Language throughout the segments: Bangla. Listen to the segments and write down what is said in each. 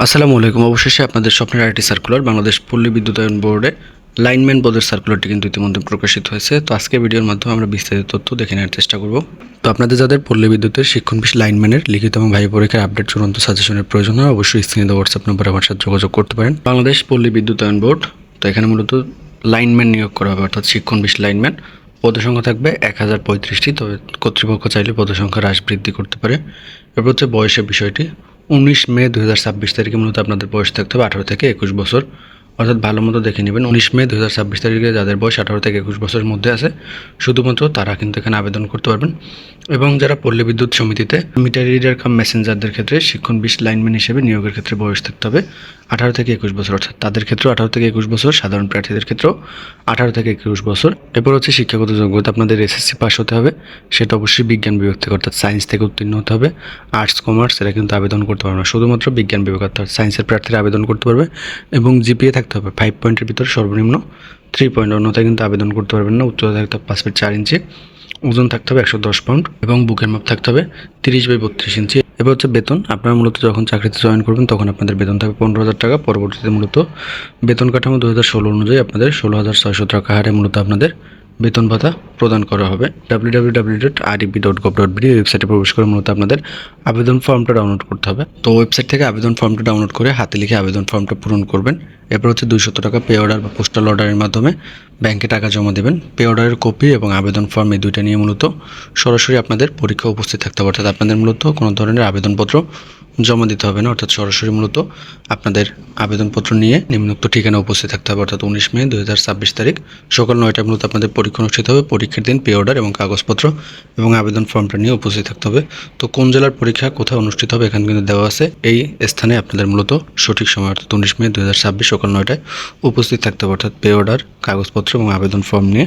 আসসালামু আলাইকুম। অবশেষে আপনাদের স্বপ্নের আরেকটি সার্কুলার বাংলাদেশ পল্লী বিদ্যুতায়ন বোর্ডে লাইনম্যান পদের সার্কুলারটি কিন্তু ইতিমধ্যে প্রকাশিত হয়েছে। তো আজকে ভিডিওর মাধ্যমে আমরা বিস্তারিত তথ্য দেখে নেওয়ার চেষ্টা করব। তো আপনাদের যাদের পল্লী বিদ্যুতের শিক্ষণ বিষ লাইনম্যানের লিখিত এবং ভাই পরীক্ষার আপডেট চূড়ান্ত সাজেশনের প্রয়োজন হয়, অবশ্যই স্ক্রিনে দেওয়া হোয়াটসঅ্যাপ নম্বরে আমার সাথে যোগাযোগ করতে পারেন। বাংলাদেশ পল্লী বিদ্যুতায়ন বোর্ড, তো এখানে মূলত লাইনম্যান নিয়োগ করা হবে, অর্থাৎ শিক্ষণ বিষ লাইনম্যান। পদসংখ্যা থাকবে 1035টি, তবে কর্তৃপক্ষ চাইলে পদসংখ্যা হ্রাস বৃদ্ধি করতে পারে। এরপর হচ্ছে বয়সের বিষয়টি। 19 মে 2026 তারিখে মূলত আপনাদের বয়স থাকতে হবে 18 থেকে 21 বছর, অর্থাৎ ভালো মতো দেখে নেবেন। 19 মে 2026 তারিখে যাদের বয়স 18 থেকে 21 বছরের মধ্যে আছে শুধুমাত্র তারা কিন্তু এখানে আবেদন করতে পারবেন। এবং যারা পল্লী বিদ্যুৎ সমিতিতে মিটার রিডার কাম মেসেঞ্জারদের ক্ষেত্রে শিক্ষণ বিষ লাইনম্যান হিসেবে নিয়োগের ক্ষেত্রে বয়স থাকতে হবে 18 থেকে 21 বছর, অর্থাৎ তাদের ক্ষেত্রেও 18 থেকে 21 বছর, সাধারণ প্রার্থীদের ক্ষেত্রেও 18 থেকে 21 বছর। এরপর হচ্ছে শিক্ষাগত যোগ্যতা, আপনাদের এসএসসি পাস হতে হবে, সেটা অবশ্যই বিজ্ঞান বিভাগ থেকে, অর্থাৎ সায়েন্স থেকে উত্তীর্ণ হতে হবে। আর্টস কমার্স এরা কিন্তু আবেদন করতে পারবে না, শুধুমাত্র বিজ্ঞান বিভাগ অর্থাৎ সায়েন্সের প্রার্থীরা আবেদন করতে পারবে। এবং জিপিএ থাকতে হবে 5 পয়েন্টের ভিতরে সর্বনিম্ন 3 পয়েন্ট, অন্যথায় কিন্তু আবেদন করতে পারবেন না। উচ্চতা থাকতে হবে 5 ফিট 4 ইঞ্চি, ওজন থাকতে হবে 110 পাউন্ড এবং বুকের মাপ থাকতে হবে 30/32 ইঞ্চি। এবার হচ্ছে বেতন, আপনারা মূলত যখন চাকরিতে জয়েন করবেন তখন আপনাদের বেতন থাকবে 15,000 টাকা। পরবর্তীতে মূলত বেতন কাঠামো 2016 অনুযায়ী আপনাদের 16,600 টাকা হারে মূলত আপনাদের বেতন ভাতা প্রদান করা হবে। www.rdb.gov.bd ওয়েবসাইটে প্রবেশ করে মূলত আপনাদের আবেদন ফর্মটা ডাউনলোড করতে হবে। তো ওয়েবসাইট থেকে আবেদন ফর্মটা ডাউনলোড করে হাতে লিখে আবেদন ফর্মটা পূরণ করবেন। এরপর হচ্ছে 200 টাকা পে অর্ডার বা পোস্টাল অর্ডারের মাধ্যমে ব্যাংকে টাকা জমা দেবেন। পে অর্ডারের কপি এবং আবেদন ফর্ম এই দুইটা নিয়ে মূলত সরাসরি আপনাদের পরীক্ষা উপস্থিত থাকতে হবে, অর্থাৎ আপনাদের মূলত কোনো ধরনের আবেদনপত্র জমা দিতে হবে না, অর্থাৎ সরাসরি মূলত আপনাদের আবেদনপত্র নিয়ে নিম্নোক্ত ঠিকানা উপস্থিত থাকতে হবে, অর্থাৎ 19 মে 2026 তারিখ সকাল 9টায় মূলত আপনাদের পরীক্ষা অনুষ্ঠিত হবে। পরীক্ষার দিন পে অর্ডার এবং কাগজপত্র এবং আবেদন ফর্মটা নিয়ে উপস্থিত থাকতে হবে। তো কোন জেলার পরীক্ষা কোথায় অনুষ্ঠিত হবে এখানে কিন্তু দেওয়া আছে, এই স্থানে আপনাদের মূলত সঠিক সময় অর্থাৎ 19 মে 2026 সকাল 9টায় উপস্থিত থাকতে হবে, অর্থাৎ পে অর্ডার, কাগজপত্র এবং আবেদন ফর্ম নিয়ে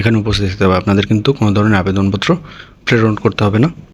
এখানে উপস্থিত থাকতে হবে। আপনাদের কিন্তু কোনো ধরনের আবেদনপত্র প্রেরণ করতে হবে না।